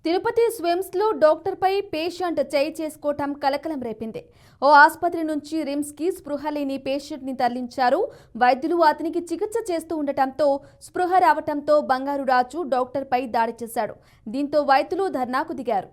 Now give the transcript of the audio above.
Tirupati స్విమ్స్లో డాక్టర్పై patient చేయి చేసుకోవటం కలకలం రేపింది. ఓ ఆసుపత్రి నుంచి రిమ్స్కి స్పృహ లేని పేషెంట్ని తరలించారు. వైద్యులు అతనికి చికిత్స చేస్తూ ఉండటంతో స్పృహ రావటంతో బంగారు రాజు డాక్టర్పై దాడి చేశాడు. దీంతో వైద్యులు ధర్నాకు దిగారు.